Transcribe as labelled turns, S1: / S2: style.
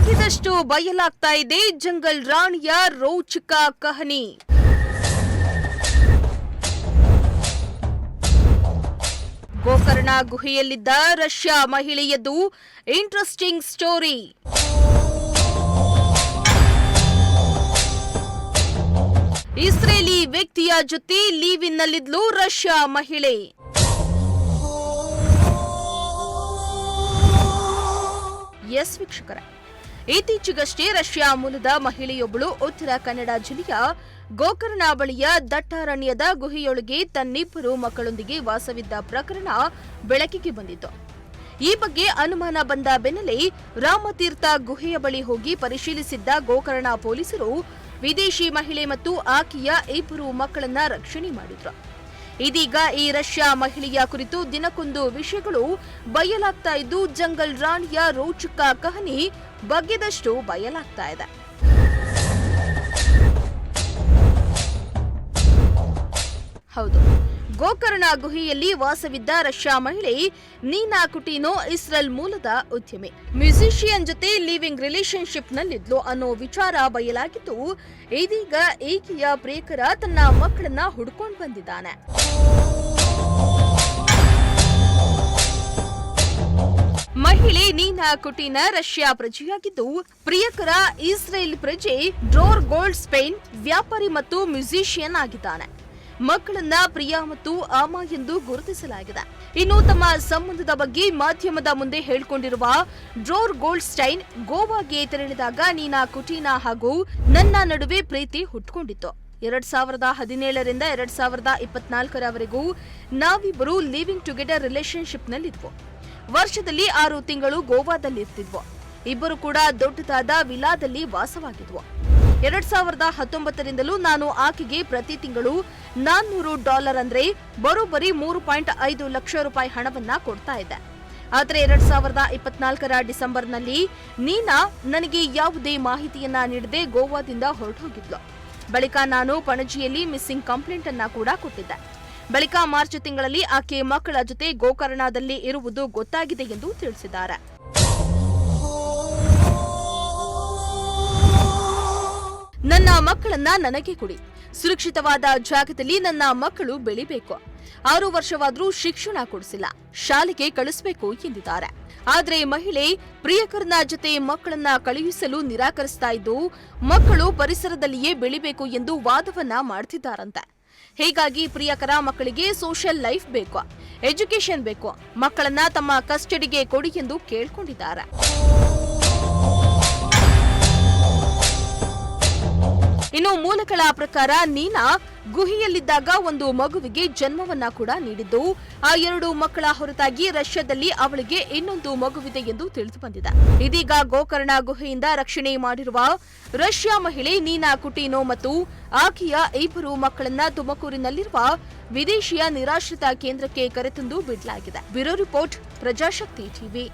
S1: ಬಗ್ಗಿದಷ್ಟು ಬಯಲಾಗ್ತಾ ಇದೆ ಜಂಗಲ್ ರಾಣಿಯ ರೋಚಕ ಕಹನಿ. ಗೋಕರ್ಣ ಗುಹೆಯಲ್ಲಿದ್ದ ರಷ್ಯಾ ಮಹಿಳೆಯದ್ದು ಇಂಟ್ರೆಸ್ಟಿಂಗ್ ಸ್ಟೋರಿ. ಇಸ್ರೇಲಿ ವ್ಯಕ್ತಿಯ ಜೊತೆ ಲೀವಿನ್ನಲ್ಲಿದ್ಲು ರಷ್ಯಾ ಮಹಿಳೆ. ಎಸ್ ವೀಕ್ಷಕರೇ, ಇತ್ತೀಚೆಗಷ್ಟೇ ರಷ್ಯಾ ಮೂಲದ ಮಹಿಳೆಯೊಬ್ಬಳು ಉತ್ತರ ಕನ್ನಡ ಜಿಲ್ಲೆಯ ಗೋಕರ್ಣ ಬಳಿಯ ದಟ್ಟಾರಣ್ಯದ ಗುಹೆಯೊಳಗೆ ತನ್ನಿಬ್ಬರು ಮಕ್ಕಳೊಂದಿಗೆ ವಾಸವಿದ್ದ ಪ್ರಕರಣ ಬೆಳಕಿಗೆ ಬಂದಿತ್ತು. ಈ ಬಗ್ಗೆ ಅನುಮಾನ ಬಂದ ಬೆನ್ನಲ್ಲೇ ರಾಮತೀರ್ಥ ಗುಹೆಯ ಬಳಿ ಹೋಗಿ ಪರಿಶೀಲಿಸಿದ್ದ ಗೋಕರ್ಣ ಪೊಲೀಸರು ವಿದೇಶಿ ಮಹಿಳೆ ಮತ್ತು ಆಕೆಯ ಇಬ್ಬರು ಮಕ್ಕಳನ್ನ ರಕ್ಷಣೆ ಮಾಡಿದ್ರು. ಇದೀಗ ಈ ರಷ್ಯಾ ಮಹಿಳೆಯ ಕುರಿತು ದಿನಕ್ಕೊಂದು ವಿಷಯಗಳು ಬಯಲಾಗ್ತಾ ಇದ್ದು ಜಂಗಲ್ ರಾಣಿಯ ರೋಚಕ ಕಹನಿ ಬಗ್ಗಿದಷ್ಟು ಬಯಲಾಗ್ತಾ ಇದೆ. ಹೌದು, ಗೋಕರ್ಣ ಗುಹೆಯಲ್ಲಿ ವಾಸವಿದ್ದ ರಷ್ಯಾ ಮಹಿಳೆ ನೀನಾ ಕುಟಿನೋ ಇಸ್ರೇಲ್ ಮೂಲದ ಉದ್ಯಮಿ. ಮ್ಯೂಸಿಷಿಯನ್ ಜೊತೆ ಲಿವಿಂಗ್ ರಿಲೇಶನ್ಶಿಪ್ ನಲ್ಲಿದ್ಲು ಅನ್ನೋ ವಿಚಾರ ಬಯಲಾಗಿದ್ದು, ಇದೀಗ ಈಕೆಯ ಪ್ರಿಯಕರ ತನ್ನ ಮಕ್ಕಳನ್ನ ಹುಡ್ಕೊಂಡು ಬಂದಿದ್ದಾನೆ. ಮಹಿಳೆ ನೀನಾ ಕುಟಿನ ರಷ್ಯಾ ಪ್ರಜೆಯಾಗಿದ್ದು, ಪ್ರಿಯಕರ ಇಸ್ರೇಲ್ ಪ್ರಜೆ ಡ್ರೋರ್ ಗೋಲ್ಡ್ ಸ್ಪೇನ್ ವ್ಯಾಪಾರಿ ಮತ್ತು ಮ್ಯೂಸಿಷಿಯನ್ ಆಗಿದ್ದಾನೆ. ಮಕ್ಕಳನ್ನ ಪ್ರಿಯಾ ಮತ್ತು ಆಮಾ ಎಂದು ಗುರುತಿಸಲಾಗಿದೆ. ಇನ್ನು ತಮ್ಮ ಸಂಬಂಧದ ಬಗ್ಗೆ ಮಾಧ್ಯಮದ ಮುಂದೆ ಹೇಳಿಕೊಂಡಿರುವ ಡ್ರೋರ್ ಗೋಲ್ಡ್ ಸ್ಟೈನ್, ಗೋವಾಗೆ ತೆರಳಿದಾಗ ನೀನಾ ಕುಟಿನಾ ಹಾಗೂ ನನ್ನ ನಡುವೆ ಪ್ರೀತಿ ಹುಟ್ಟುಕೊಂಡಿತ್ತು. 2017ರಿಂದ 2024ರವರೆಗೂ ನಾವಿಬ್ಬರು ಲಿವಿಂಗ್ ಟುಗೆದರ್ ರಿಲೇಶನ್ಶಿಪ್ನಲ್ಲಿದ್ವು. ವರ್ಷದಲ್ಲಿ 6 ತಿಂಗಳು ಗೋವಾದಲ್ಲಿರ್ತಿದ್ವು. ಇಬ್ಬರು ಕೂಡ ದೊಡ್ಡದಾದ ವಿಲಾದಲ್ಲಿ ವಾಸವಾಗಿದ್ವು. 2019ರಿಂದಲೂ ನಾನು ಆಕೆಗೆ ಪ್ರತಿ ತಿಂಗಳು $400 ಅಂದ್ರೆ ಬರೋಬ್ಬರಿ 3.5 ಲಕ್ಷ ರೂಪಾಯಿ ಹಣವನ್ನ ಕೊಡ್ತಾ ಇದ್ದೆ. ಆದರೆ 2024ರ ಡಿಸೆಂಬರ್ನಲ್ಲಿ ನೀನಾ ನನಗೆ ಯಾವುದೇ ಮಾಹಿತಿಯನ್ನ ನೀಡದೆ ಗೋವಾದಿಂದ ಹೊರಟೋಗಿದ್ಲು. ಬಳಿಕ ನಾನು ಪಣಜಿಯಲ್ಲಿ ಮಿಸ್ಸಿಂಗ್ ಕಂಪ್ಲೇಂಟ್ ಅನ್ನ ಕೂಡ ಕೊಟ್ಟಿದ್ದೆ. ಬಳಿಕ ಮಾರ್ಚ್ ತಿಂಗಳಲ್ಲಿ ಆಕೆ ಮಕ್ಕಳ ಜೊತೆ ಗೋಕರ್ಣದಲ್ಲಿ ಇರುವುದು ಗೊತ್ತಾಗಿದೆ ಎಂದು ತಿಳಿಸಿದ್ದಾರೆ. ನನ್ನ ಮಕ್ಕಳನ್ನ ನನಗೆ ಕೊಡಿ, ಸುರಕ್ಷಿತವಾದ ಜಾಗದಲ್ಲಿ ನನ್ನ ಮಕ್ಕಳು ಬೆಳಿಬೇಕು. 6 ವರ್ಷವಾದ್ರೂ ಶಿಕ್ಷಣ ಕೊಡಿಸಿಲ್ಲ, ಶಾಲೆಗೆ ಕಳಿಸಬೇಕು ಎಂದಿದ್ದಾರೆ. ಆದ್ರೆ ಮಹಿಳೆ ಪ್ರಿಯಕರನ ಜೊತೆ ಮಕ್ಕಳನ್ನ ಕಳುಹಿಸಲು ನಿರಾಕರಿಸ್ತಾ ಇದ್ದು, ಮಕ್ಕಳು ಪರಿಸರದಲ್ಲಿಯೇ ಬೆಳಿಬೇಕು ಎಂದು ವಾದವನ್ನ ಮಾಡ್ತಿದ್ದಾರಂತೆ. ಹೀಗಾಗಿ ಪ್ರಿಯಕರ ಮಕ್ಕಳಿಗೆ ಸೋಷಿಯಲ್ ಲೈಫ್ ಬೇಕು, ಎಜುಕೇಶನ್ ಬೇಕು, ಮಕ್ಕಳನ್ನ ತಮ್ಮ ಕಸ್ಟಡಿಗೆ ಕೊಡಿ ಎಂದು ಕೇಳ್ಕೊಂಡಿದ್ದಾರೆ. ಇನ್ನು ಮೂಲಗಳ ಪ್ರಕಾರ ನೀನಾ ಗುಹೆಯಲ್ಲಿದ್ದಾಗ ಒಂದು ಮಗುವಿಗೆ ಜನ್ಮವನ್ನ ಕೂಡ ನೀಡಿದ್ದು, ಆ 2 ಮಕ್ಕಳ ಹೊರತಾಗಿ ರಷ್ಯಾದಲ್ಲಿ ಅವಳಿಗೆ ಇನ್ನೊಂದು ಮಗುವಿದೆ ಎಂದು ತಿಳಿದು ಬಂದಿದೆ. ಇದೀಗ ಗೋಕರ್ಣ ಗುಹೆಯಿಂದ ರಕ್ಷಣೆ ಮಾಡಿರುವ ರಷ್ಯಾ ಮಹಿಳೆ ನೀನಾ ಕುಟಿನೋ ಮತ್ತು ಆಕೆಯ ಇಬ್ಬರು ಮಕ್ಕಳನ್ನ ತುಮಕೂರಿನಲ್ಲಿರುವ ವಿದೇಶಿಯ ನಿರಾಶ್ರಿತ ಕೇಂದ್ರಕ್ಕೆ ಕರೆತಂದು ಬಿಡಲಾಗಿದೆ. Bureau report, Prajashakti TV.